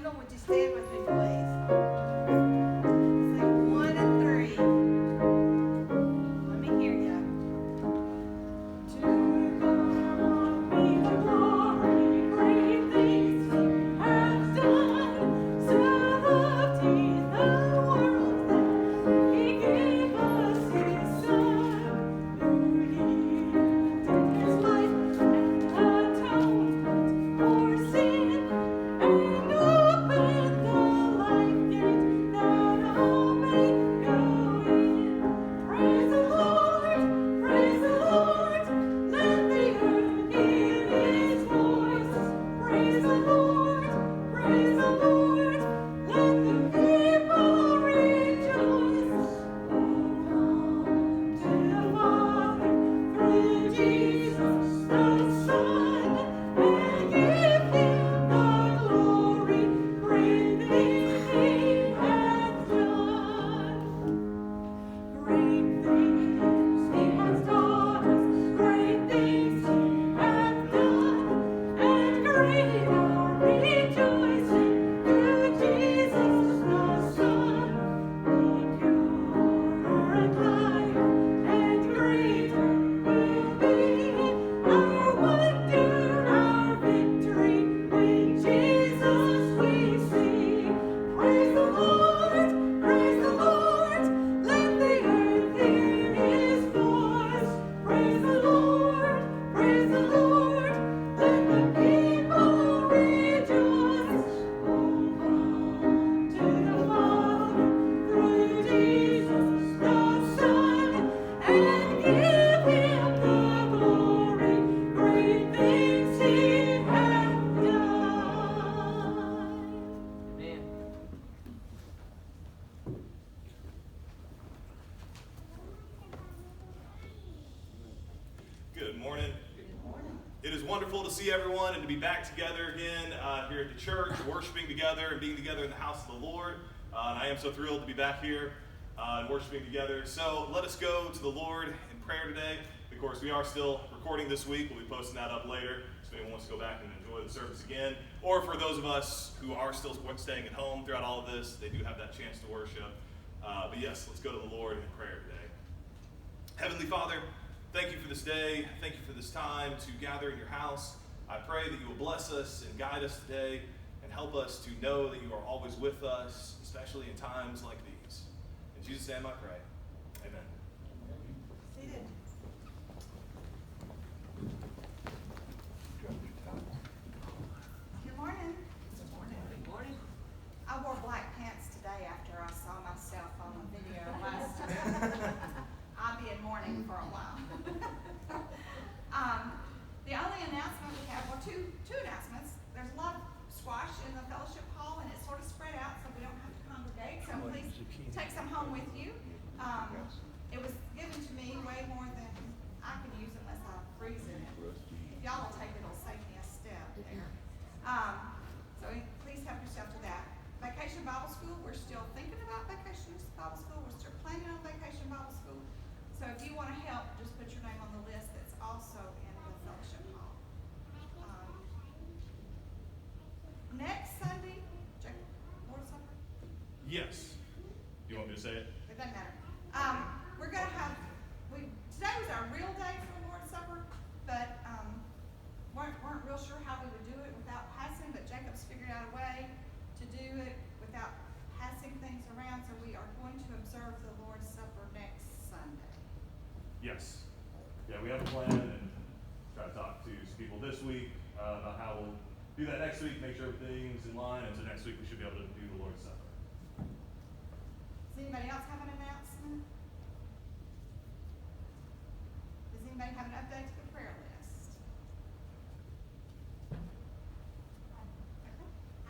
Wendell, would you stand with me, please? Sing 1 and 3. Let me hear ya. To God be the glory, great things He has done. So loved He the world that He gave us His Son, who yielded His life and atonement for sin, and opened the life gate that all may go in. Praise the Lord, praise the Lord, let the earth hear His voice. Praise the Lord, praise the Lord, let the people rejoice. Oh, come to the Father through Jesus the Son, and give Him the glory, great things He has done. Great things He has taught us, great things He has done, and great our rejoicing through Jesus the Son. The purer and higher and greater will be our wonder, our victory, when Jesus we see. Praise the Lord, praise the Lord, let the earth hear His voice. Praise the Lord, praise the Lord, let the people rejoice. Oh, come to the Father through Jesus the Son, and give Him the glory, great things He hath done. Amen. Good morning. It is wonderful to see everyone and to be back together again here at the church, worshiping together and being together in the house of the Lord. And I am so thrilled to be back here and worshiping together. So let us go to the Lord in prayer today. Of course, we are still recording this week. We'll be posting that up later. So if anyone wants to go back and enjoy the service again, or for those of us who are still staying at home throughout all of this, they do have that chance to worship. But yes, let's go to the Lord in prayer today. Heavenly Father, thank you for this day. Thank you for this time to gather in your house. I pray that you will bless us and guide us today and help us to know that you are always with us, especially in times like these. In Jesus' name I pray. Amen. Seated. Good morning. Good morning. Good morning. I wore black pants today after I saw myself on the video last time. I'll be in mourning for a while. The only announcement we have, well, two announcements. There's a lot of squash in the fellowship hall, and it's sort of spread out, so we don't have to congregate. So please take some home with you. It was given to me way more than I can use unless I freeze it. If y'all will take it, it'll save me a step there. So please help yourself to that. Vacation Bible School, we're still thinking about Vacation Bible School. We're still planning on Vacation Bible School. So if you want to help, just put your name on the list that's also in the fellowship hall. Next Sunday, check Lord's Supper. Yes. You want me to say it? It doesn't matter. We're going to have, today was our real day for Lord's Supper, but weren't real sure how we would do it without passing, but Jacob's figured out a way to do it without passing things around, so we are going to observe the Lord's Supper next Sunday. Yes. Yeah, we have a plan and try to talk to some people this week about how we'll do that next week, make sure everything's in line, and so next week we should be able to do the Lord's Supper. Does anybody else have an announcement? Does anybody have an update to the prayer list?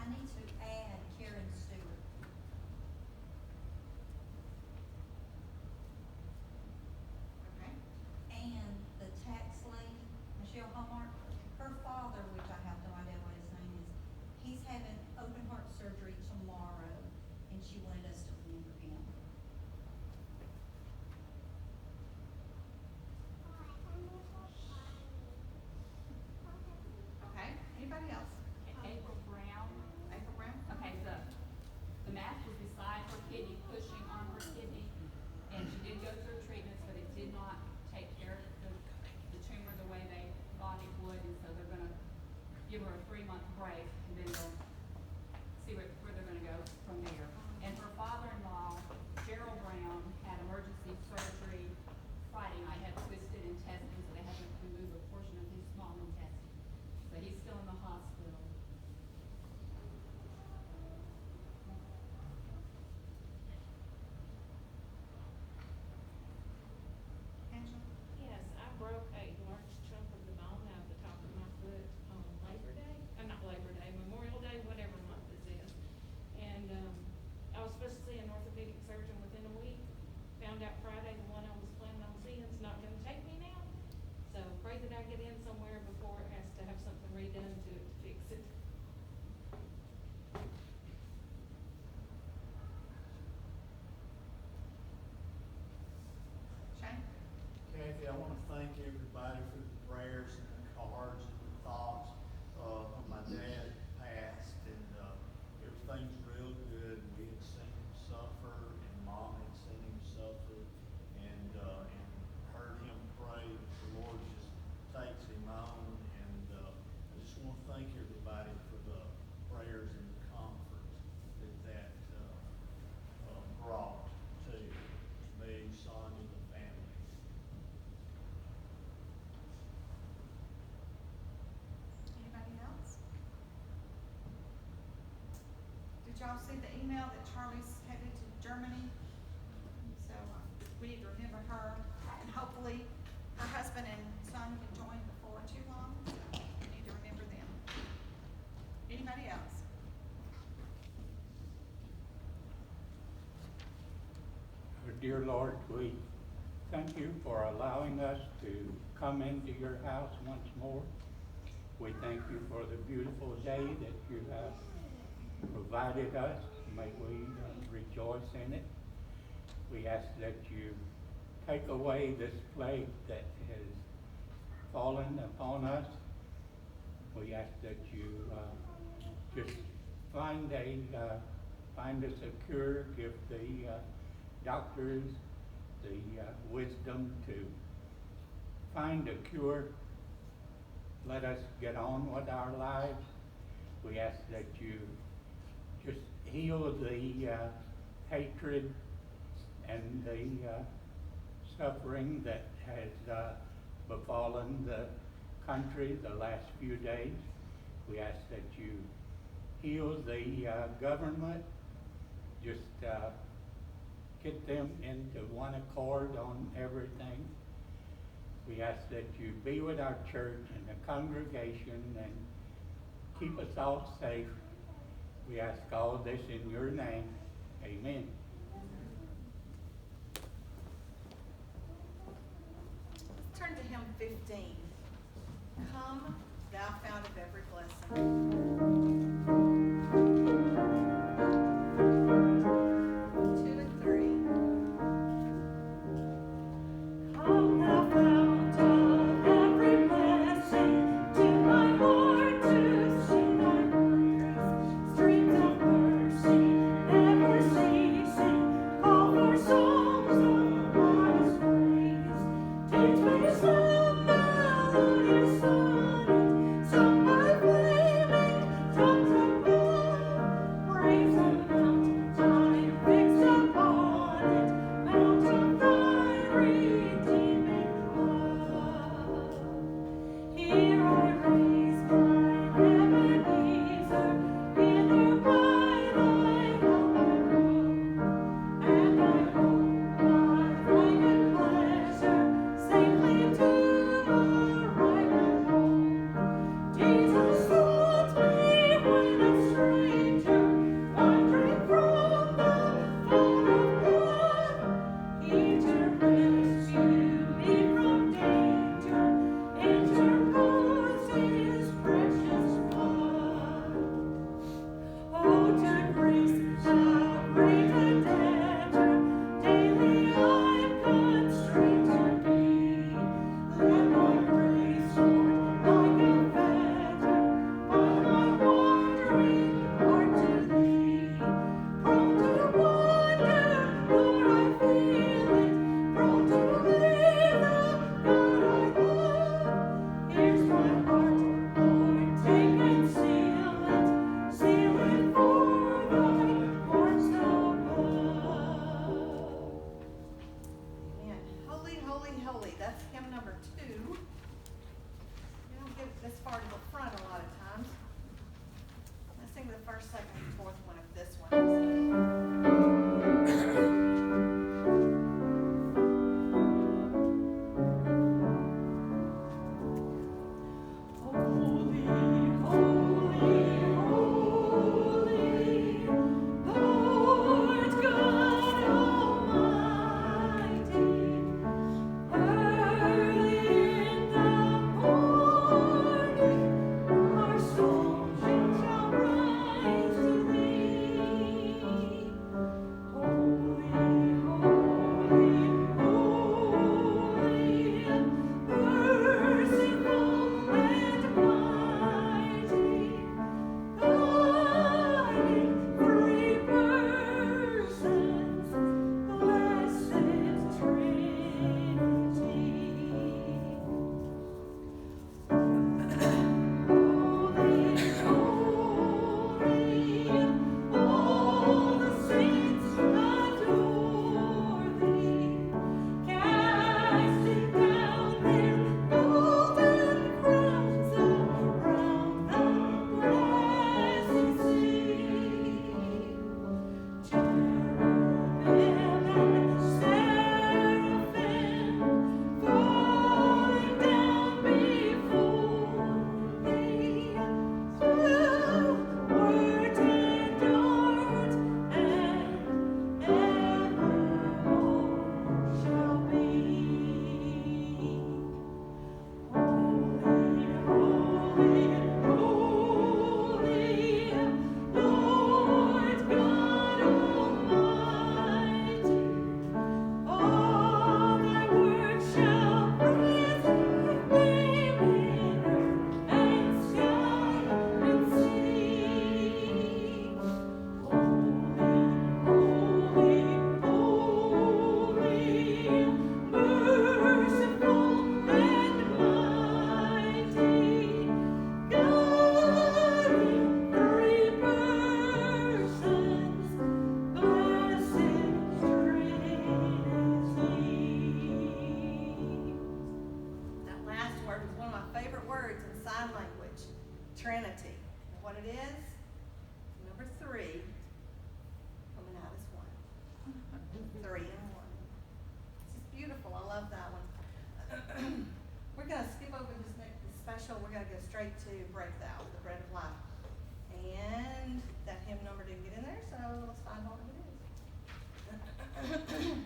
I need to add Karen Stewart. Okay. And the tax lady, Michelle Hallmark, her father, which I have no idea what his name is, he's having open heart surgery tomorrow, and she wanted us to remember him. pray, and then they'll see where they're gonna go from there. And her father-in-law, Gerald Brown, had emergency surgery Friday night, had twisted intestines, so they had to remove a portion of his small intestine. So he's still in the hospital. Angela? Yes, I broke a large chunk of the bone out of the top of my foot on Labor Day, not Labor Day, Memorial Day, whatever month this is. And, I was supposed to see an orthopedic surgeon within a week. Found out Friday the one I was planning on seeing is not gonna take me now. So pray that I get in somewhere before it has to have something redone to it to fix it. Shane? Kathy, I want to thank everybody for the prayers and the cards and the thoughts. When my dad passed, and everything's real good. We had seen him suffer, and Mom had seen him suffer, and heard him pray. The Lord just takes him on, and I just want to thank everybody for the prayers and the comfort that brought to me, Sonia, the family. Anybody else? Did y'all see the email that Charlie's headed to Germany? So, we need to remember her, and hopefully her husband and son can join before too long, so we need to remember them. Anybody else? Dear Lord, we thank you for allowing us to come into your house once more. We thank you for the beautiful day that you have provided us. May we rejoice in it. We ask that you take away this plague that has fallen upon us. We ask that you just find us a cure, give the doctors the wisdom to find a cure. Let us get on with our lives. We ask that you just heal the hatred and the suffering that has befallen the country the last few days. We ask that you heal the government, just get them into one accord on everything. We ask that you be with our church and the congregation and keep us all safe. We ask all this in your name. Amen. Turn to hymn 15. Come, thou fount of every blessing. 2 and 3. Come thou fount of every blessing, to my heart to sing thy praise. Streams of mercy never ceasing, call for songs of honest praise. Teach me some melodious sonnet, sung by flaming tongues holy, holy. That's hymn number 2. You don't get this far to the front a lot of times. Let's sing the first, second, and fourth one of this one. Holy, holy, holy, Lord God Almighty. Early in the morning, our souls shall rise to Thee. Holy, holy, holy, merciful and mighty, God in 3 persons, blessed Trinity. Holy, holy, all the saints adore Thee, casting down their golden crowns around the blessed sea. Cherubim and seraphim falling down before Thee, word and art and evermore shall be. Holy, holy, holy, Lord God Almighty. All Thy works shall praise Thy name in earth and sky and sea. Holy, holy, holy, merciful and mighty, God in 3 persons, blessed Trinity. That last word is one of my favorite words in sign language, Trinity. And what it is, number 3, coming out as 1. 3 in 1. This is beautiful. I love that one. We're going to skip over this next this special. We're going to go straight to Break Thou, the Bread of Life. And that hymn number didn't get in there, so let's find what it is.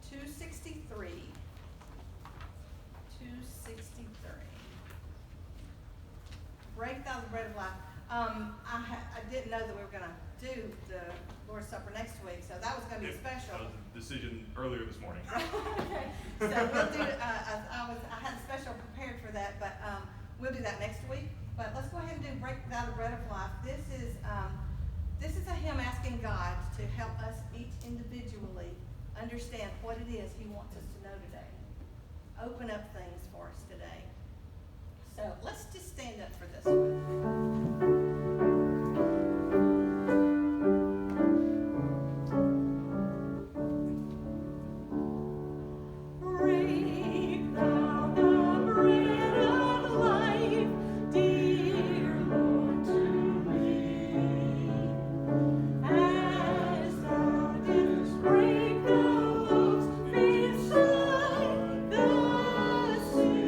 263. 263. Break Thou the Bread of Life. I didn't know that we were going to do the Lord's Supper next week, so that was going to be special. That was a decision earlier this morning. Okay, so we'll do, I had a special prepared for that, but, we'll do that next week. But let's go ahead and do Break Thou the Bread of Life. This is a hymn asking God to help us each individually understand what it is He wants us to know today. Open up things for us today. So let's just stand up for this one. Break Thou the bread of life, dear Lord, to me, as Thou didst break the loaves beside the sea.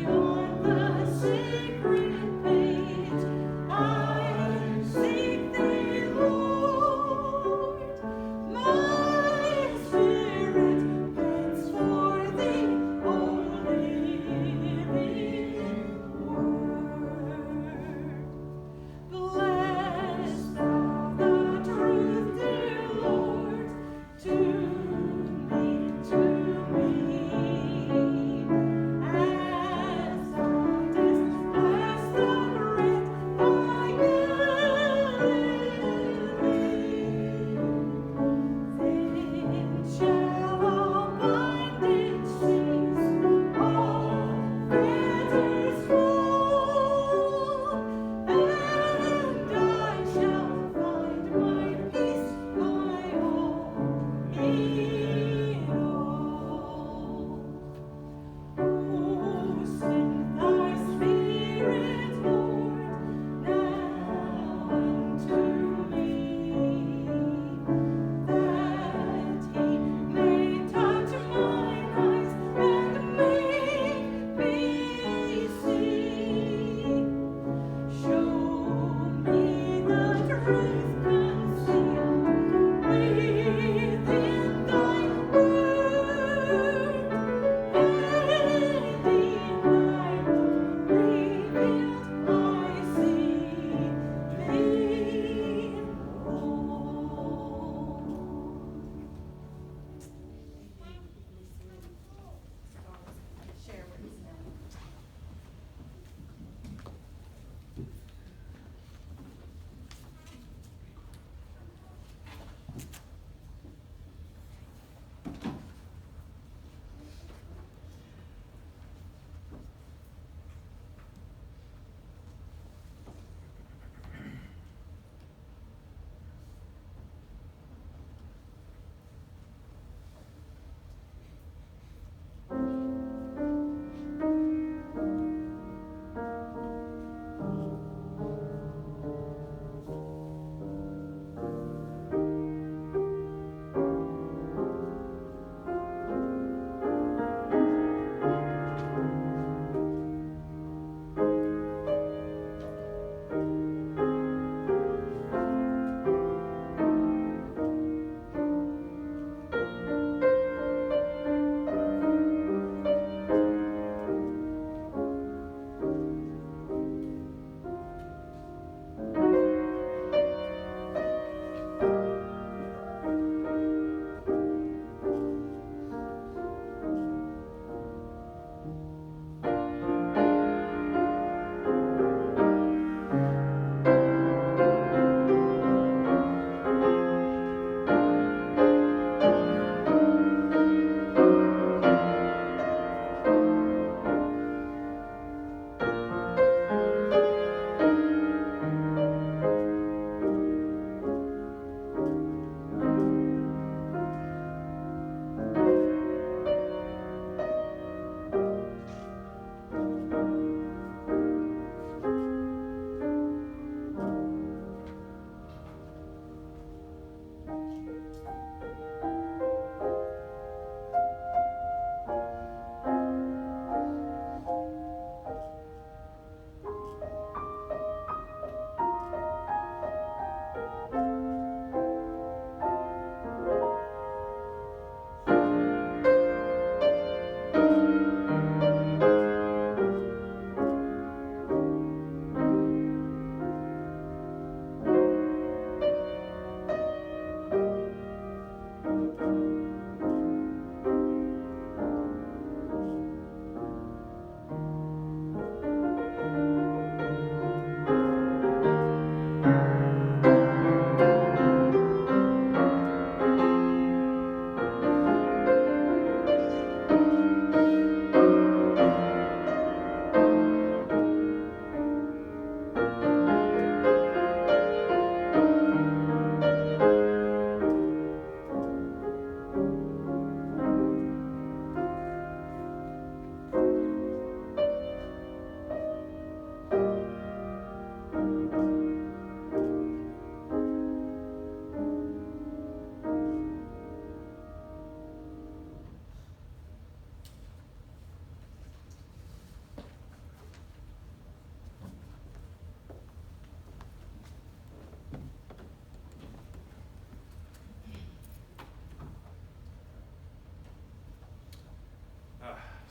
Beyond the sea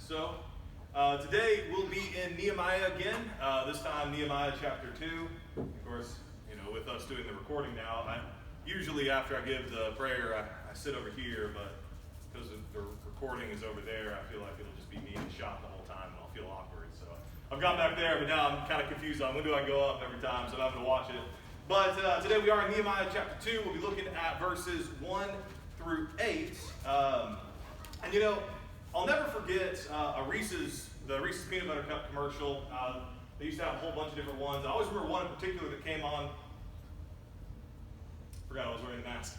So, today we'll be in Nehemiah again, this time Nehemiah chapter 2. Of course, with us doing the recording now, usually after I give the prayer, I sit over here, but because the recording is over there, I feel like it'll just be me in the shot the whole time, and I'll feel awkward. So I've gone back there, but now I'm kind of confused on when do I go up every time, so I'm having to watch it. But today we are in Nehemiah chapter 2. We'll be looking at verses 1 through 8. And I'll never forget the Reese's Peanut Butter Cup commercial. They used to have a whole bunch of different ones. I always remember one in particular that came on. Forgot I was wearing a mask.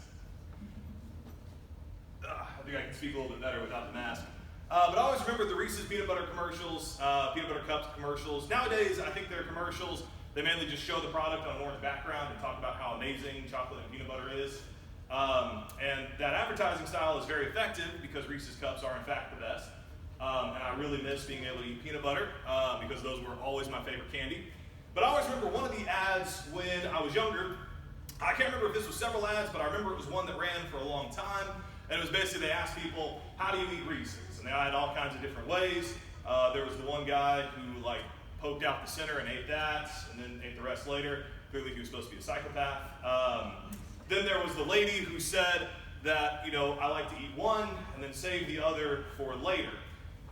I think I can speak a little bit better without the mask. But I always remember the Reese's Peanut Butter commercials, Peanut Butter Cups commercials. Nowadays, I think their commercials, they mainly just show the product on an orange background and talk about how amazing chocolate and peanut butter is. And that advertising style is very effective because Reese's Cups are in fact the best. And I really miss being able to eat peanut butter because those were always my favorite candy. But I always remember one of the ads when I was younger. I can't remember if this was several ads, but I remember it was one that ran for a long time. And it was basically they asked people, how do you eat Reese's? And they had all kinds of different ways. There was the one guy who poked out the center and ate that, and then ate the rest later. Clearly he was supposed to be a psychopath. Then there was the lady who said that, I like to eat one and then save the other for later.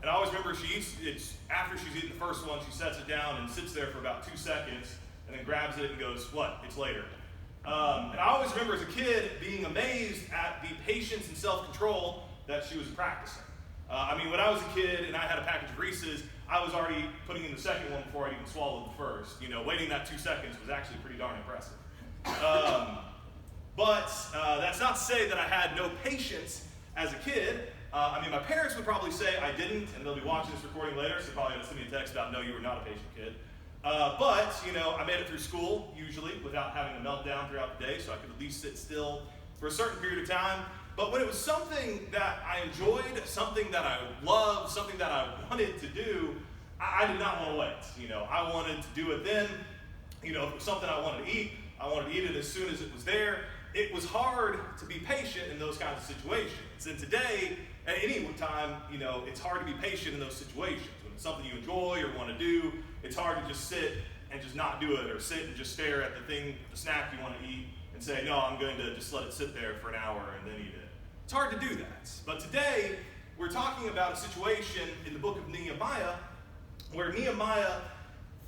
And I always remember after she's eaten the first one, she sets it down and sits there for about 2 seconds and then grabs it and goes, what? It's later. And I always remember as a kid being amazed at the patience and self-control that she was practicing. When I was a kid and I had a package of Reese's, I was already putting in the second one before I even swallowed the first. Waiting that 2 seconds was actually pretty darn impressive. But that's not to say that I had no patience as a kid. My parents would probably say I didn't, and they'll be watching this recording later, so probably going to send me a text about, no, you were not a patient kid. But I made it through school, usually, without having a meltdown throughout the day, so I could at least sit still for a certain period of time. But when it was something that I enjoyed, something that I loved, something that I wanted to do, I did not want to wait. I wanted to do it then. If it was something I wanted to eat, I wanted to eat it as soon as it was there. It was hard to be patient in those kinds of situations. And today, at any time, it's hard to be patient in those situations. When it's something you enjoy or want to do, it's hard to just sit and just not do it, or sit and just stare at the snack you want to eat and say, no, I'm going to just let it sit there for an hour and then eat it. It's hard to do that. But today, we're talking about a situation in the book of Nehemiah where Nehemiah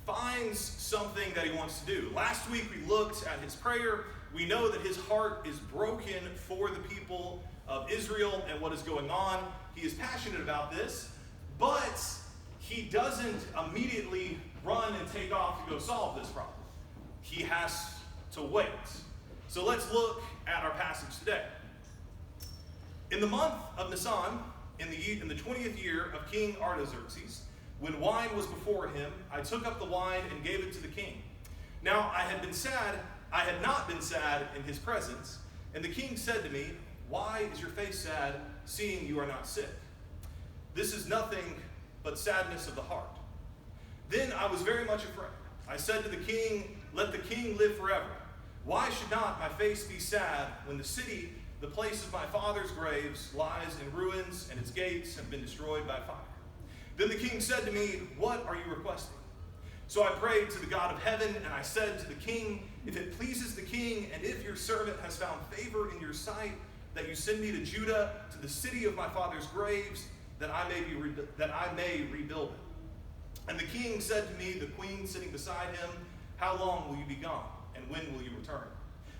finds something that he wants to do. Last week, we looked at his prayer. We know that his heart is broken for the people of Israel and what is going on. He is passionate about this, but he doesn't immediately run and take off to go solve this problem. He has to wait. So let's look at our passage today. In the month of Nisan, in the 20th year of King Artaxerxes, when wine was before him, I took up the wine and gave it to the king. Now I had not been sad in his presence, and the king said to me, why is your face sad, seeing you are not sick? This is nothing but sadness of the heart. Then I was very much afraid. I said to the king, let the king live forever. Why should not my face be sad when the city, the place of my father's graves, lies in ruins and its gates have been destroyed by fire? Then the king said to me, what are you requesting? So I prayed to the God of heaven, and I said to the king, if it pleases the king, and if your servant has found favor in your sight, that you send me to Judah, to the city of my father's graves, that I may rebuild it. And the king said to me, the queen sitting beside him, how long will you be gone, and when will you return?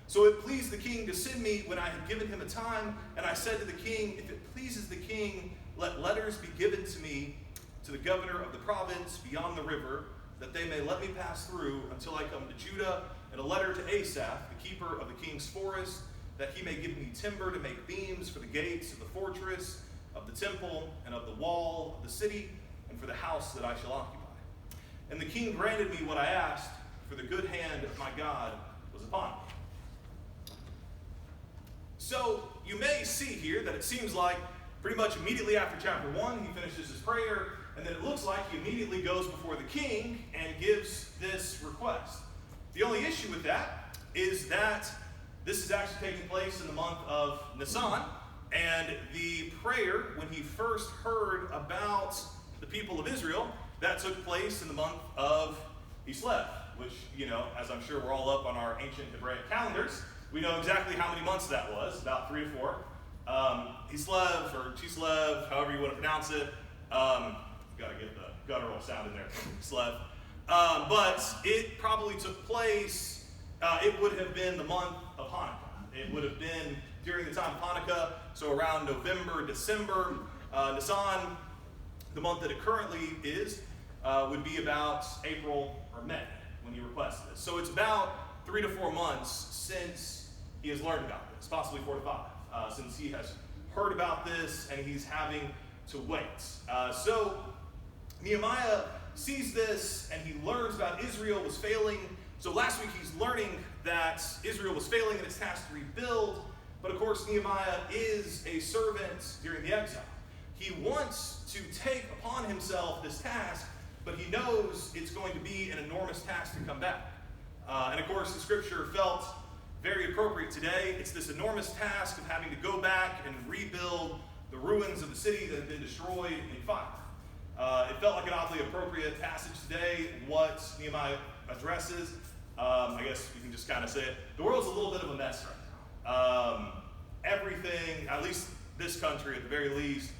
So it pleased the king to send me when I had given him a time, and I said to the king, if it pleases the king, let letters be given to me, to the governor of the province beyond the river, that they may let me pass through until I come to Judah, and a letter to Asaph, the keeper of the king's forest, that he may give me timber to make beams for the gates of the fortress, of the temple, and of the wall of the city, and for the house that I shall occupy. And the king granted me what I asked, for the good hand of my God was upon me. So you may see here that it seems like pretty much immediately after chapter 1, he finishes his prayer, and then it looks like he immediately goes before the king and gives this request. The only issue with that is that this is actually taking place in the month of Nisan, and the prayer, when he first heard about the people of Israel, that took place in the month of Kislev, which, as I'm sure we're all up on our ancient Hebraic calendars, we know exactly how many months that was, about 3 to 4. Kislev or Chislev, however you want to pronounce it. Got to get the guttural sound in there, Kislev. But it probably took place, it would have been the month of Hanukkah. It would have been during the time of Hanukkah, so around November, December. Nisan, the month that it currently is, would be about April or May when you request this. So it's about 3 to 4 months since he has learned about this, possibly 4 to 5, since he has heard about this and he's having to wait. So Nehemiah sees this and he learns about Israel was failing. So last week he's learning that Israel was failing in its task to rebuild. But of course Nehemiah is a servant during the exile. He wants to take upon himself this task, but he knows it's going to be an enormous task to come back. And of course the scripture felt very appropriate today. It's this enormous task of having to go back and rebuild the ruins of the city that had been destroyed in fire. It felt like an oddly appropriate passage today, what Nehemiah addresses. I guess we can just kind of say it. The world's a little bit of a mess right now. Everything, at least this country at the very least,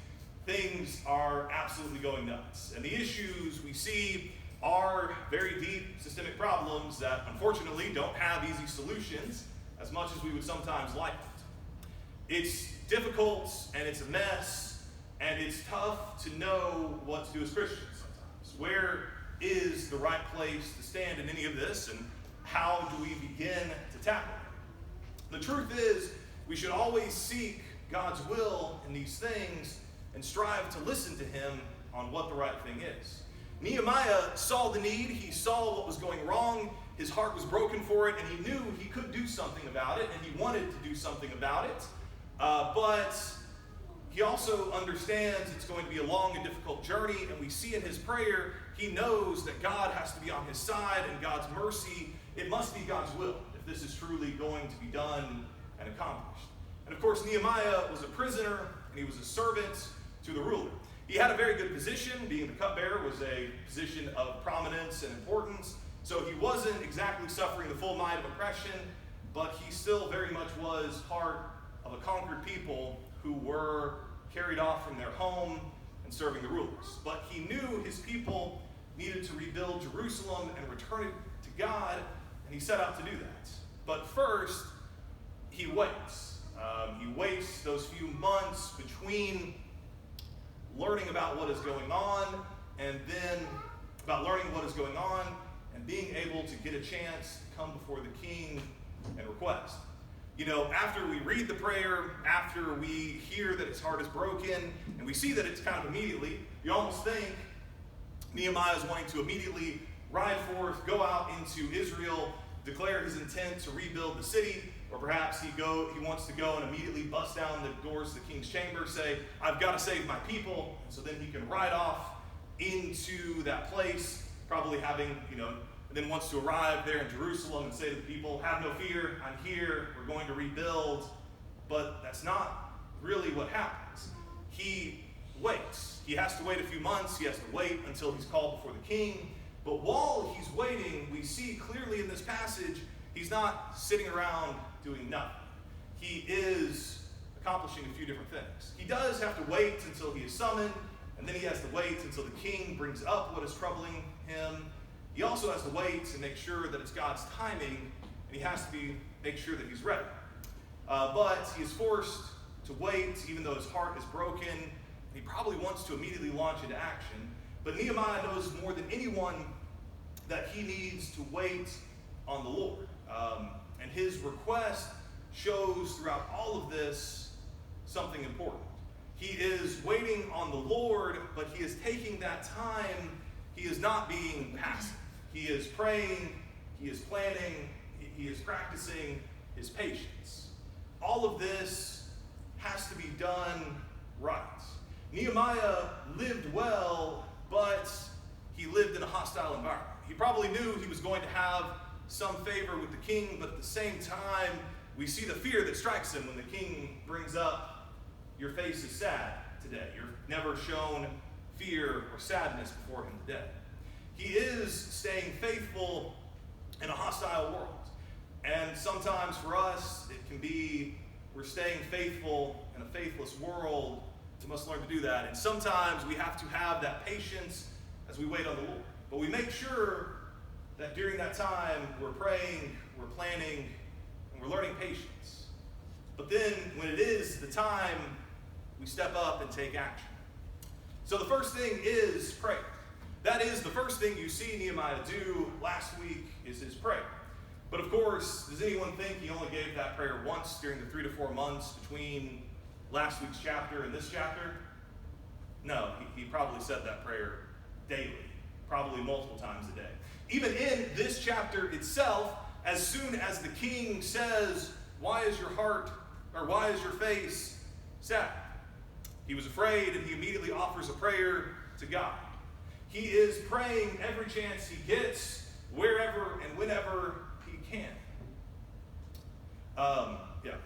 things are absolutely going nuts. And the issues we see are very deep systemic problems that unfortunately don't have easy solutions as much as we would sometimes like it. It's difficult and it's a mess and it's tough to know what to do as Christians sometimes. Where is the right place to stand in any of this, and how do we begin to tackle it? The truth is, we should always seek God's will in these things and strive to listen to him on what the right thing is. Nehemiah saw the need, he saw what was going wrong, his heart was broken for it, and he knew he could do something about it, and he wanted to do something about it. But he also understands it's going to be a long and difficult journey, and we see in his prayer, he knows that God has to be on his side, and God's mercy, it must be God's will if this is truly going to be done and accomplished. And of course, Nehemiah was a prisoner, and he was a servant to the ruler. He had a very good position. Being the cupbearer was a position of prominence and importance. So he wasn't exactly suffering the full might of oppression, but he still very much was part of a conquered people who were carried off from their home and serving the rulers. But he knew his people needed to rebuild Jerusalem and return it to God, and he set out to do that. But first, he waits. He waits those few months between learning about what is going on, and then about learning what is going on and being able to get a chance to come before the king and request. After we read the prayer, after we hear that his heart is broken, and we see that it's kind of immediately, you almost think Nehemiah is wanting to immediately ride forth, go out into Israel, declare his intent to rebuild the city, or perhaps he wants to go and immediately bust down the doors of the king's chamber, say, I've got to save my people, and so then he can ride off into that place, probably having, and then wants to arrive there in Jerusalem and say to the people, have no fear, I'm here, we're going to rebuild. But that's not really what happens. He waits. He has to wait a few months. He has to wait until he's called before the king. But while he's waiting, we see clearly in this passage, he's not sitting around doing nothing. He is accomplishing a few different things. He does have to wait until he is summoned, and then he has to wait until the king brings up what is troubling him. He also has to wait and make sure that it's God's timing, and he has to make sure that he's ready. But he is forced to wait, even though his heart is broken, and he probably wants to immediately launch into action. But Nehemiah knows more than anyone that he needs to wait on the Lord. And his request shows throughout all of this something important. He is waiting on the Lord, but he is taking that time. He is not being passive. He is praying, he is planning, he is practicing his patience. All of this has to be done right. Nehemiah lived well, but he lived in a hostile environment. He probably knew he was going to have some favor with the king, but at the same time, we see the fear that strikes him when the king brings up, your face is sad today. You're never shown fear, or sadness before him today. He is staying faithful in a hostile world. And sometimes for us, it can be we're staying faithful in a faithless world. We must learn to do that. And sometimes we have to have that patience as we wait on the Lord. But we make sure that during that time, we're praying, we're planning, and we're learning patience. But then, when it is the time, we step up and take action. So the first thing is prayer. That is the first thing you see Nehemiah do last week is his prayer. But of course, does anyone think he only gave that prayer once during the 3 to 4 months between last week's chapter and this chapter? No, he probably said that prayer daily, probably multiple times a day. Even in this chapter itself, as soon as the king says, "Why is your heart, or why is your face sad?" He was afraid, and he immediately offers a prayer to God. He is praying every chance he gets, wherever and whenever he can.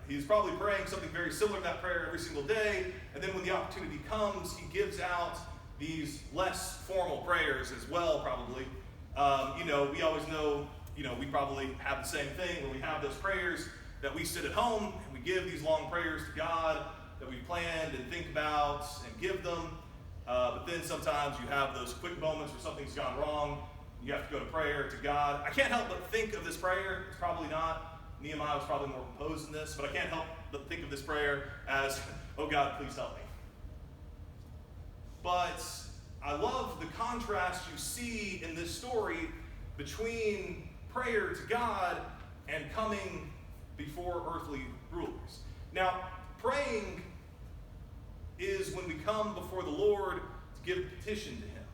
He's probably praying something very similar to that prayer every single day, and then when the opportunity comes, he gives out these less formal prayers as well, probably. We always know, we probably have the same thing where we have those prayers that we sit at home and we give these long prayers to God that we planned and think about and give them. But then sometimes you have those quick moments where something's gone wrong. You have to go to prayer to God. I can't help but think of this prayer. It's probably not. Nehemiah was probably more composed in this, but I can't help but think of this prayer as, "Oh God, please help me." But I love the contrast you see in this story between prayer to God and coming before earthly rulers. Now, praying is when we come before the Lord to give a petition to him.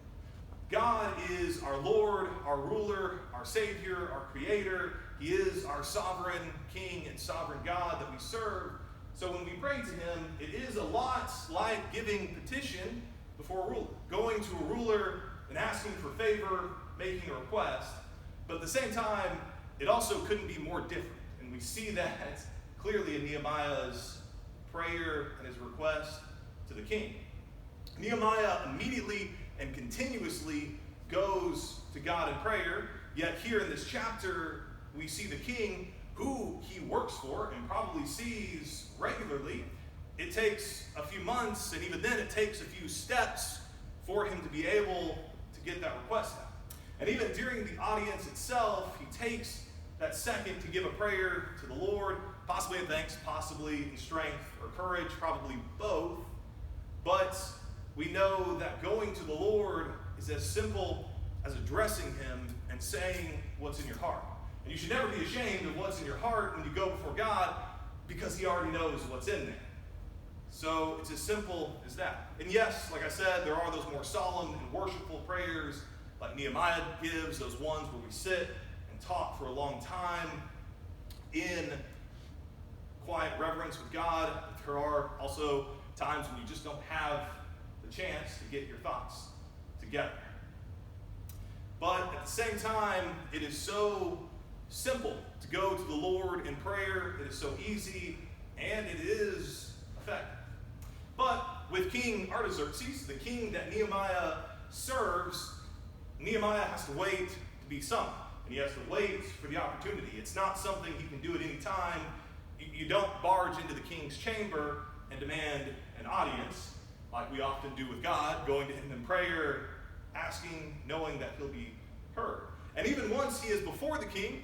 God is our Lord, our ruler, our Savior, our Creator. He is our sovereign King and sovereign God that we serve. So when we pray to him, it is a lot like giving petition before a ruler. Going to a ruler and asking for favor, making a request. But at the same time, it also couldn't be more different. And we see that clearly in Nehemiah's prayer and his request to the king. Nehemiah immediately and continuously goes to God in prayer, yet here in this chapter, we see the king who he works for and probably sees regularly. It takes a few months, and even then it takes a few steps for him to be able to get that request out. And even during the audience itself, he takes that second to give a prayer to the Lord, possibly in thanks, possibly in strength or courage, probably both. But we know that going to the Lord is as simple as addressing him and saying what's in your heart. And you should never be ashamed of what's in your heart when you go before God, because he already knows what's in there. So it's as simple as that. And yes, like I said, there are those more solemn and worshipful prayers like Nehemiah gives, those ones where we sit and talk for a long time in quiet reverence with God. There are also times when you just don't have the chance to get your thoughts together. But at the same time, it is so simple to go to the Lord in prayer. It is so easy, and it is effective. But with King Artaxerxes, the king that Nehemiah serves, Nehemiah has to wait to be summoned, and he has to wait for the opportunity. It's not something he can do at any time. You don't barge into the king's chamber and demand an audience like we often do with God, going to him in prayer, asking, knowing that he'll be heard. And even once he is before the king,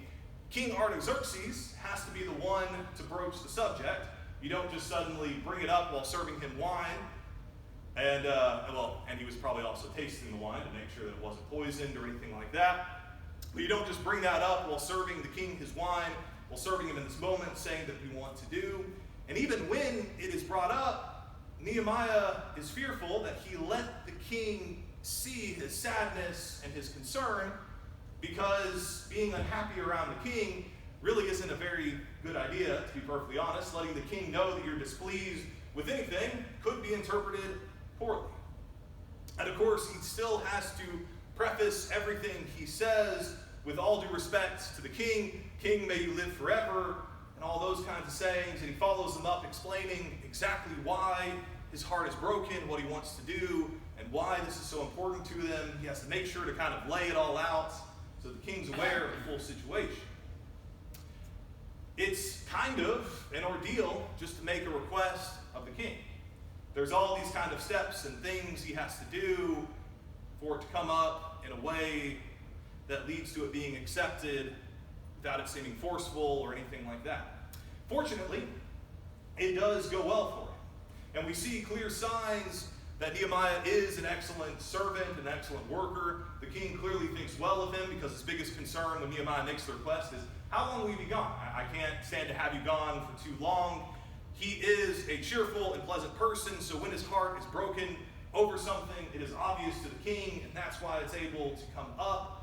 King Artaxerxes has to be the one to broach the subject. You don't just suddenly bring it up while serving him wine. And he was probably also tasting the wine to make sure that it wasn't poisoned or anything like that. But you don't just bring that up while serving the king his wine, while serving him in this moment, saying that we want to do. And even when it is brought up, Nehemiah is fearful that he let the king see his sadness and his concern, because being unhappy around the king really isn't a very good idea, to be perfectly honest. Letting the king know that you're displeased with anything could be interpreted poorly. And of course, he still has to preface everything he says with all due respect to the king. King, may you live forever, and all those kinds of sayings. And he follows them up explaining exactly why his heart is broken, what he wants to do, and why this is so important to them. He has to make sure to kind of lay it all out so the king's aware of the full situation. It's kind of an ordeal just to make a request of the king. There's all these kind of steps and things he has to do for it to come up in a way that leads to it being accepted without it seeming forceful or anything like that. Fortunately, it does go well for him. And we see clear signs that Nehemiah is an excellent servant, an excellent worker. The king clearly thinks well of him because his biggest concern when Nehemiah makes the request is, how long will you be gone? I can't stand to have you gone for too long. He is a cheerful and pleasant person, so when his heart is broken over something, it is obvious to the king, and that's why it's able to come up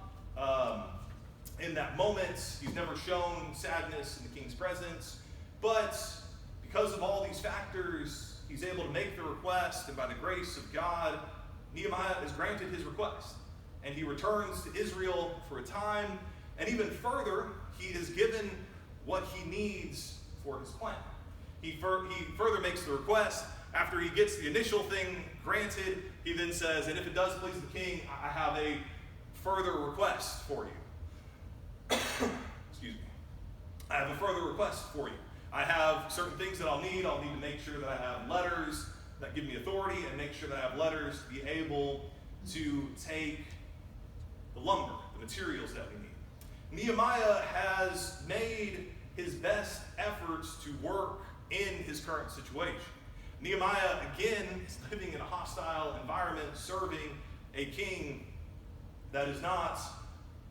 in that moment. He's never shown sadness in the king's presence, but because of all these factors, he's able to make the request, and by the grace of God, Nehemiah is granted his request, and he returns to Israel for a time, and even further, he is given what he needs for his plan. He further makes the request. After he gets the initial thing granted, he then says, and if it does please the king, I have a further request for you. Excuse me. I have a further request for you. I have certain things that I'll need. I'll need to make sure that I have letters that give me authority and make sure that I have letters to be able to take the lumber, the materials that we need. Nehemiah has made his best efforts to work in his current situation. Nehemiah, again, is living in a hostile environment, serving a king that is not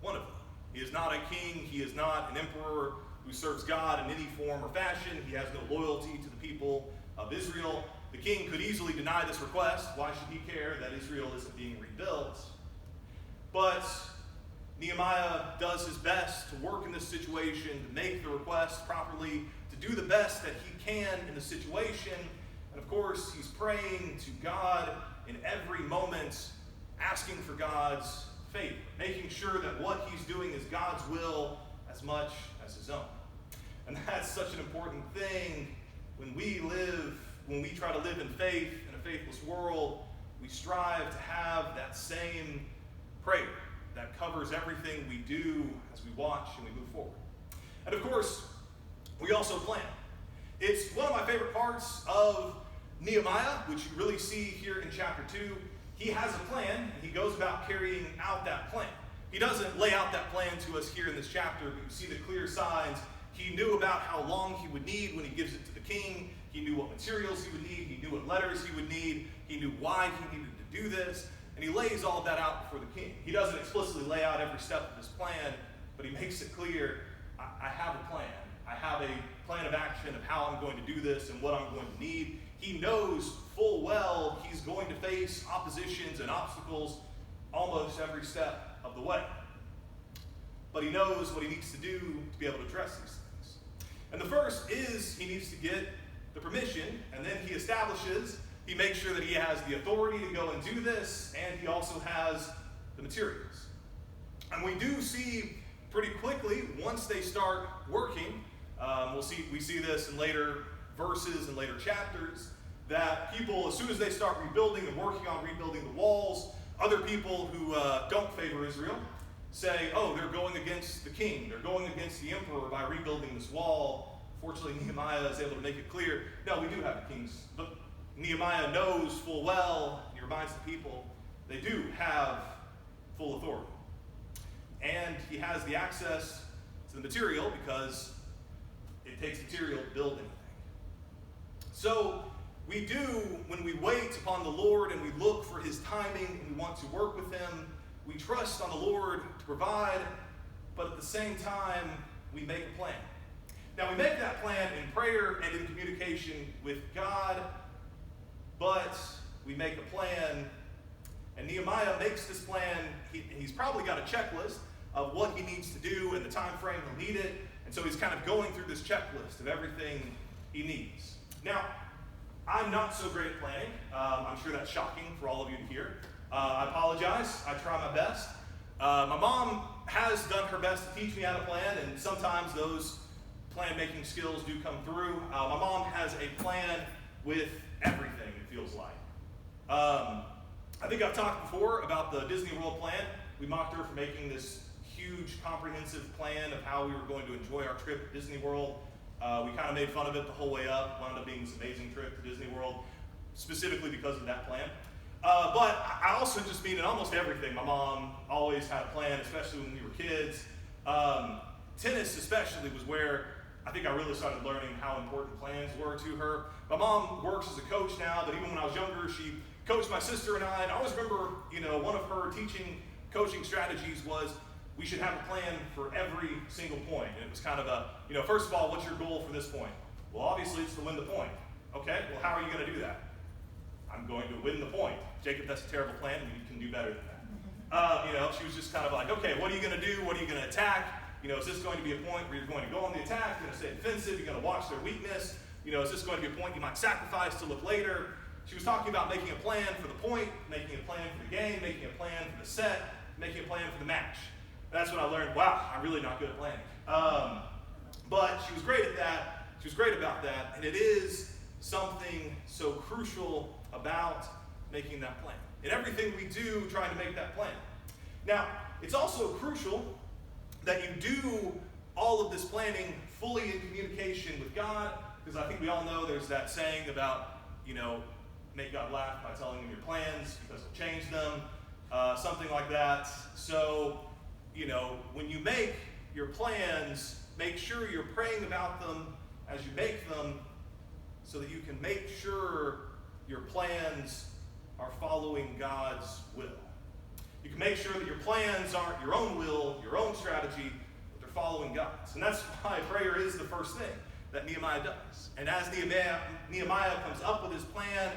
one of them. He is not a king. He is not an emperor who serves God in any form or fashion. He has no loyalty to the people of Israel. The king could easily deny this request. Why should he care that Israel isn't being rebuilt? But Nehemiah does his best to work in this situation, to make the request properly, to do the best that he can in the situation. And of course, he's praying to God in every moment, asking for God's favor, making sure that what he's doing is God's will as much as his own. And that's such an important thing when we try to live in faith in a faithless world. We strive to have that same prayer that covers everything we do as we watch and we move forward. And of course, we also plan. It's one of my favorite parts of Nehemiah, which you really see here in chapter 2. He has a plan, and he goes about carrying out that plan. He doesn't lay out that plan to us here in this chapter, but you see the clear signs. He knew about how long he would need when he gives it to the king. He knew what materials he would need. He knew what letters he would need. He knew why he needed to do this. And he lays all of that out before the king. He doesn't explicitly lay out every step of his plan, but he makes it clear, I have a plan. I have a plan of action of how I'm going to do this and what I'm going to need. He knows full well he's going to face oppositions and obstacles almost every step of the way. But he knows what he needs to do to be able to address these things. And the first is he needs to get the permission, and then he makes sure that he has the authority to go and do this, and he also has the materials. And we do see pretty quickly, once they start working, we see this in later verses and later chapters, that people, as soon as they start rebuilding and working on rebuilding the walls, other people who don't favor Israel say, oh, they're going against the king, they're going against the emperor by rebuilding this wall. Fortunately, Nehemiah is able to make it clear, no, we do have the kings. But Nehemiah knows full well, he reminds the people, they do have full authority. And he has the access to the material because it takes material to build anything. So we do, when we wait upon the Lord and we look for his timing and we want to work with him, we trust on the Lord to provide, but at the same time, we make a plan. Now, we make that plan in prayer and in communication with God, but we make a plan, and Nehemiah makes this plan. He's probably got a checklist of what he needs to do and the time frame he'll need it, and so he's kind of going through this checklist of everything he needs. Now, I'm not so great at planning. I'm sure that's shocking for all of you to hear. I apologize. I try my best. My mom has done her best to teach me how to plan, and sometimes those plan-making skills do come through. My mom has a plan with everything, it feels like. I think I've talked before about the Disney World plan. We mocked her for making this huge, comprehensive plan of how we were going to enjoy our trip at Disney World. We kind of made fun of it the whole way up. Wound up being this amazing trip to Disney World, specifically because of that plan. But I also just mean in almost everything. My mom always had a plan, especially when we were kids. Tennis especially was where I think I really started learning how important plans were to her. My mom works as a coach now, but even when I was younger, she coached my sister and I always remember, one of her coaching strategies was we should have a plan for every single point. And it was kind of first of all, what's your goal for this point? Well, obviously it's to win the point. Okay, well, how are you going to do that? I'm going to win the point. Jacob, that's a terrible plan. You can do better than that. She was just kind of like, okay, what are you going to do? What are you going to attack? Is this going to be a point where you're going to go on the attack? You're going to stay defensive? You're going to watch their weakness? Is this going to be a point you might sacrifice to look later? She was talking about making a plan for the point, making a plan for the game, making a plan for the set, making a plan for the match. That's when I learned, wow, I'm really not good at planning. But she was great at that. She was great about that. And it is something so crucial about making that plan. In everything we do, trying to make that plan. Now, it's also crucial that you do all of this planning fully in communication with God, because I think we all know there's that saying about, make God laugh by telling him your plans, because he'll change them, something like that. So, when you make your plans, make sure you're praying about them as you make them, so that you can make sure your plans are following God's will. You can make sure that your plans aren't your own will, your own strategy, but they're following God's. And that's why prayer is the first thing that Nehemiah does. And as Nehemiah comes up with his plan,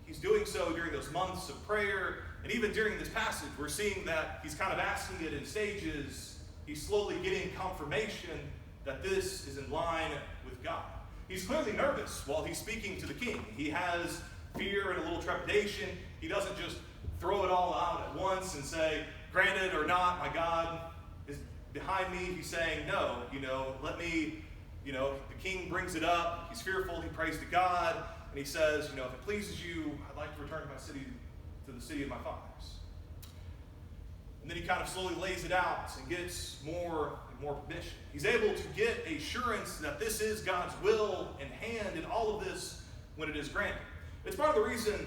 he's doing so during those months of prayer. And even during this passage, we're seeing that he's kind of asking it in stages. He's slowly getting confirmation that this is in line with God. He's clearly nervous while he's speaking to the king. He has fear and a little trepidation. He doesn't just throw it all out at once and say, granted or not, my God is behind me. He's saying, no, let me, the king brings it up. He's fearful. He prays to God. And he says, if it pleases you, I'd like to return to the city of my fathers. And then he kind of slowly lays it out and gets more and more permission. He's able to get assurance that this is God's will and hand in all of this when it is granted. It's part of the reason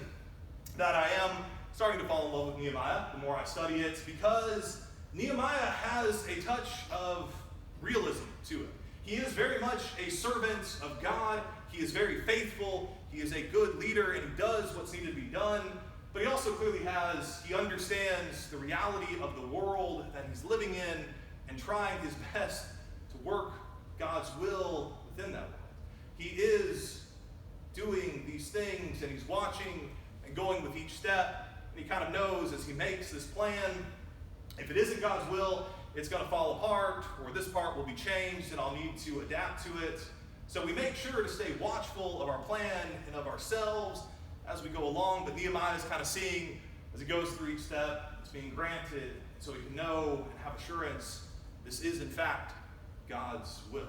that I am starting to fall in love with Nehemiah the more I study it, because Nehemiah has a touch of realism to it. He is very much a servant of God. He is very faithful. He is a good leader, and he does what's needed to be done. But he also clearly he understands the reality of the world that he's living in and trying his best to work God's will within that world. He is doing these things, and he's watching and going with each step. And he kind of knows as he makes this plan, if it isn't God's will, it's going to fall apart, or this part will be changed, and I'll need to adapt to it. So we make sure to stay watchful of our plan and of ourselves as we go along. But Nehemiah is kind of seeing, as he goes through each step, it's being granted, so he can know and have assurance this is, in fact, God's will.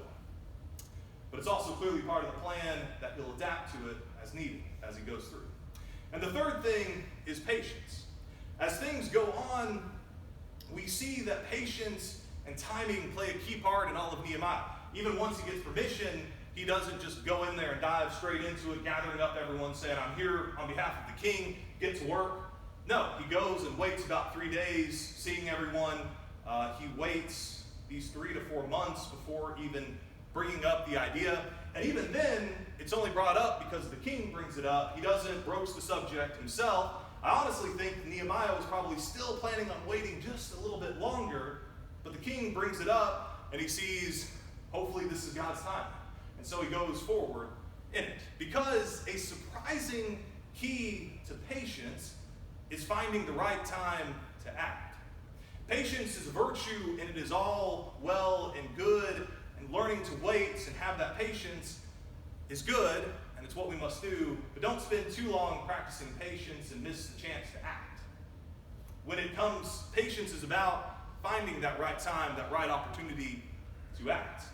But it's also clearly part of the plan that he'll adapt to it as needed as he goes through. And the third thing is patience. As things go on, we see that patience and timing play a key part in all of Nehemiah. Even once he gets permission, he doesn't just go in there and dive straight into it, gathering up everyone, saying, I'm here on behalf of the king, get to work. No, he goes and waits about 3 days, seeing everyone. He waits these 3 to 4 months before even bringing up the idea. And even then, it's only brought up because the king brings it up. He doesn't broach the subject himself. I honestly think Nehemiah was probably still planning on waiting just a little bit longer, but the king brings it up, and he sees, hopefully this is God's time. And so he goes forward in it. Because a surprising key to patience is finding the right time to act. Patience is a virtue, and it is all well and good, and learning to wait and have that patience is good, and it's what we must do, but don't spend too long practicing patience and miss the chance to act. When it comes, patience is about finding that right time, that right opportunity to act.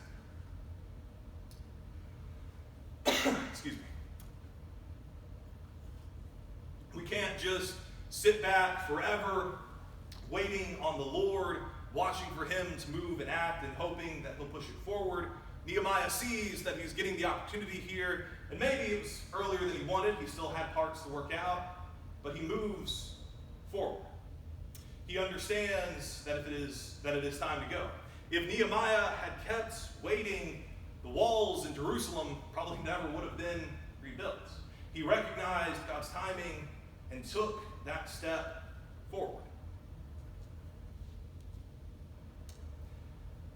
Excuse me. can't just sit back forever waiting on the Lord, watching for him to move and act and hoping that he'll push it forward. Nehemiah sees that he's getting the opportunity here, and maybe it was earlier than he wanted. He still had parts to work out, but he moves forward. He understands that it is time to go. If Nehemiah had kept waiting, the walls in Jerusalem probably never would have been rebuilt. He recognized God's timing and took that step forward.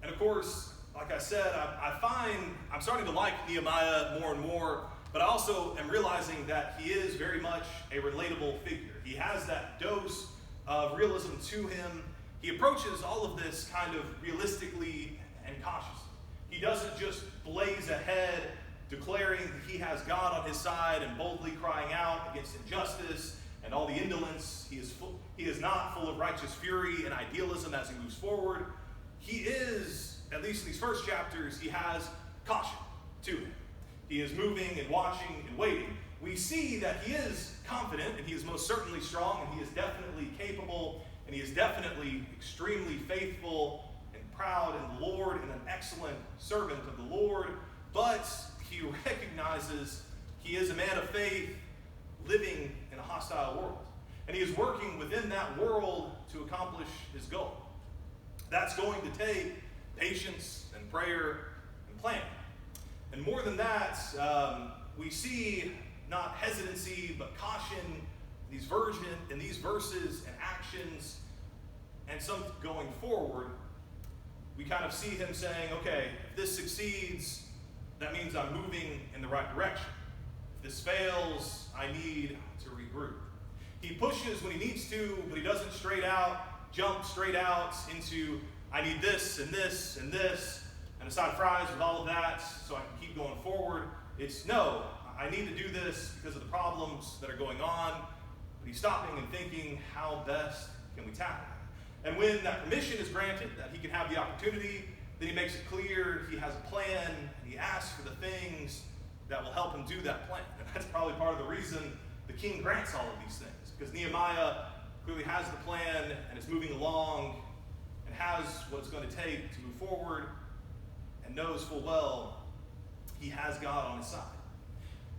And of course, like I said, I'm starting to like Nehemiah more and more, but I also am realizing that he is very much a relatable figure. He has that dose of realism to him. He approaches all of this kind of realistically and cautiously. He doesn't just blaze ahead, declaring that he has God on his side and boldly crying out against injustice and all the indolence. He is not full of righteous fury and idealism as he moves forward. He is, at least in these first chapters, he has caution to him. He is moving and watching and waiting. We see that he is confident, and he is most certainly strong, and he is definitely capable, and he is definitely extremely faithful and proud in the Lord and an excellent servant of the Lord. But he recognizes he is a man of faith living in a hostile world. And he is working within that world to accomplish his goal. That's going to take patience and prayer and planning. And more than that, we see not hesitancy, but caution in these verses and actions, and some going forward. We kind of see him saying, okay, if this succeeds, that means I'm moving in the right direction. If this fails, I need to regroup. He pushes when he needs to, but he doesn't jump straight out into, I need this and this and this, and a side of fries with all of that so I can keep going forward. It's no, I need to do this because of the problems that are going on. But he's stopping and thinking, how best can we tackle it? And when that permission is granted, that he can have the opportunity, then he makes it clear he has a plan, and he asks for the things that will help him do that plan. And that's probably part of the reason the king grants all of these things, because Nehemiah clearly has the plan and is moving along and has what it's going to take to move forward and knows full well he has God on his side.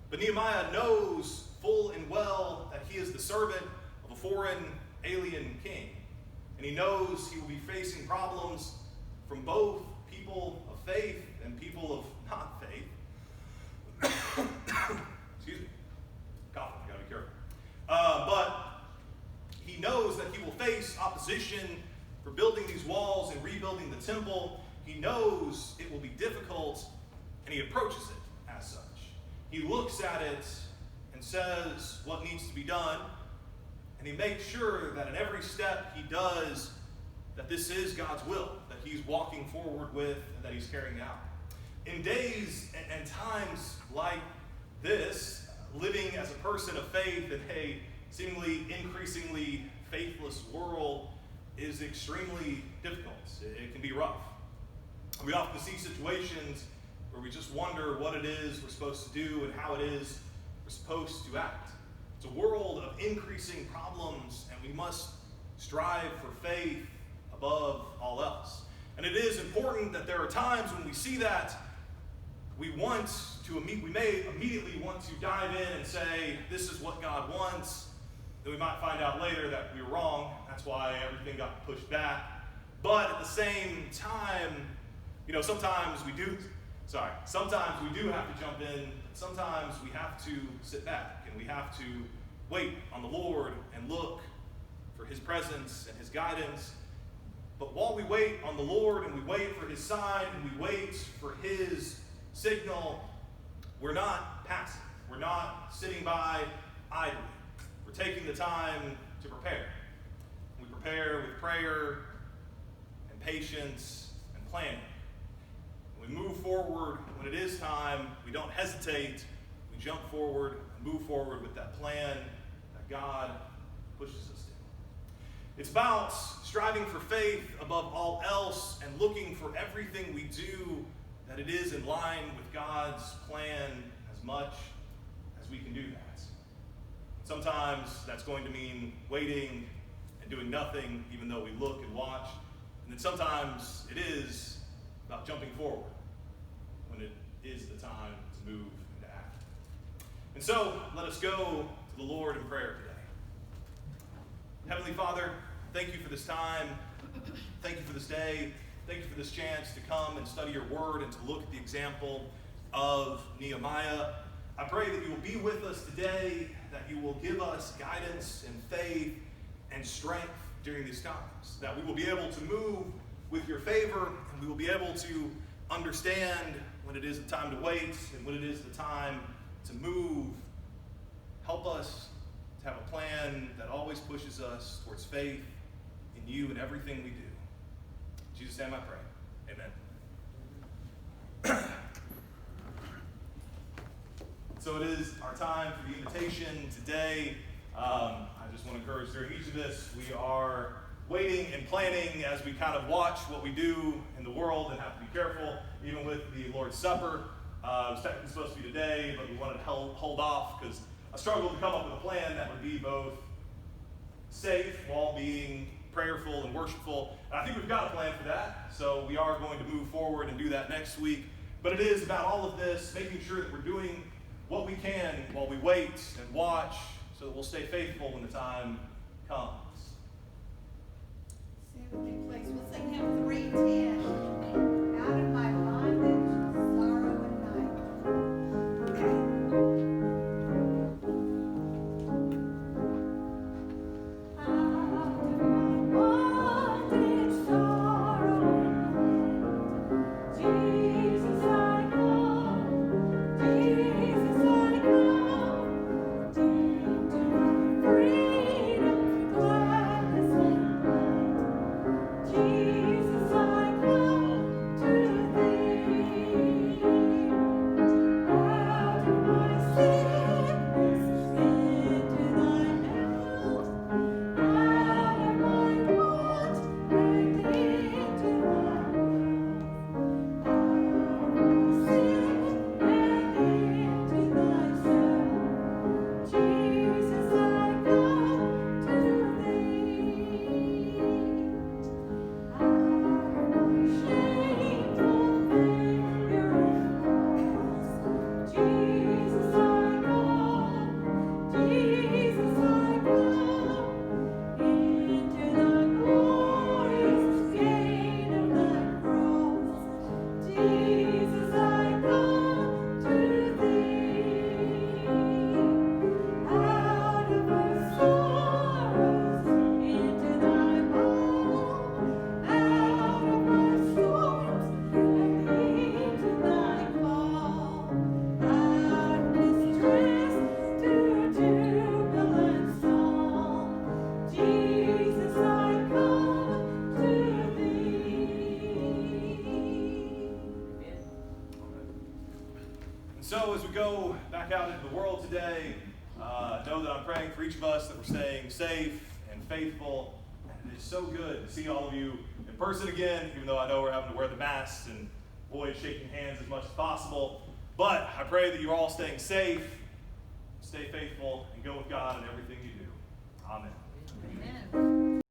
But Nehemiah knows full and well that he is the servant of a foreign, alien king. And he knows he will be facing problems from both people of faith and people of not faith. Excuse me. Coughing, I gotta be careful. But he knows that he will face opposition for building these walls and rebuilding the temple. He knows it will be difficult, and he approaches it as such. He looks at it and says what needs to be done, and he makes sure that in every step he does, that this is God's will, that he's walking forward with, and that he's carrying out. In days and times like this, living as a person of faith in a seemingly increasingly faithless world is extremely difficult. It can be rough. We often see situations where we just wonder what it is we're supposed to do and how it is we're supposed to act. It's a world of increasing problems, and we must strive for faith above all else. And it is important that there are times when we see that we may immediately want to dive in and say, this is what God wants. Then we might find out later that we were wrong. That's why everything got pushed back. But at the same time, sometimes we do have to jump in. Sometimes we have to sit back, and we have to wait on the Lord and look for his presence and his guidance. But while we wait on the Lord and we wait for his sign and we wait for his signal, we're not passive. We're not sitting by idly. We're taking the time to prepare. We prepare with prayer and patience and planning. We move forward when it is time. We don't hesitate. We jump forward and move forward with that plan that God pushes us to. It's about striving for faith above all else and looking for everything we do that it is in line with God's plan as much as we can do that. Sometimes that's going to mean waiting and doing nothing, even though we look and watch. And then sometimes it is about jumping forward when it is the time to move and to act. And so, let us go to the Lord in prayer today. Heavenly Father, thank you for this time. Thank you for this day. Thank you for this chance to come and study your word and to look at the example of Nehemiah. I pray that you will be with us today, that you will give us guidance and faith and strength during these times, that we will be able to move with your favor, and we will be able to understand when it is the time to wait and when it is the time to move. Help us to have a plan that always pushes us towards faith in you and everything we do. In Jesus' name I pray. Amen. So it is our time for the invitation today. I just want to encourage during each of this, we are waiting and planning as we kind of watch what we do in the world and have to be careful, even with the Lord's Supper. It was technically supposed to be today, but we wanted to hold off because I struggled to come up with a plan that would be both safe while being prayerful and worshipful. And I think we've got a plan for that, so we are going to move forward and do that next week. But it is about all of this, making sure that we're doing what we can while we wait and watch, so that we'll stay faithful when the time comes. Stand with me, please. We'll sing hymn 310. Out of my bondage, sorrow and night. Bondage, sorrow, Jesus, I come. Jesus, I come. Into freedom, gladness, and light. Jesus, I come to thee. Out of my sickness, into thy health. Out of my want and into thy wealth. Out of sin and into thyself. Jesus, I come to thee. Out of my shameful failure and loss. Jesus, I come. Jesus, I come. Into the glorious gain of thy cross. Jesus, I come to thee. Out of our sorrows into thy balm. Out of our storms and into thy calm. Out of distress to jubilant song. Jesus, I come to thee. And so as we go back out into the world today, know that I'm praying for each of us that we're staying safe and faithful. And it is so good to see all of you in person again, even though I know we're having to wear the masks and avoid shaking hands as much as possible. But I pray that you're all staying safe, stay faithful, and go with God in everything you do. Amen. Amen.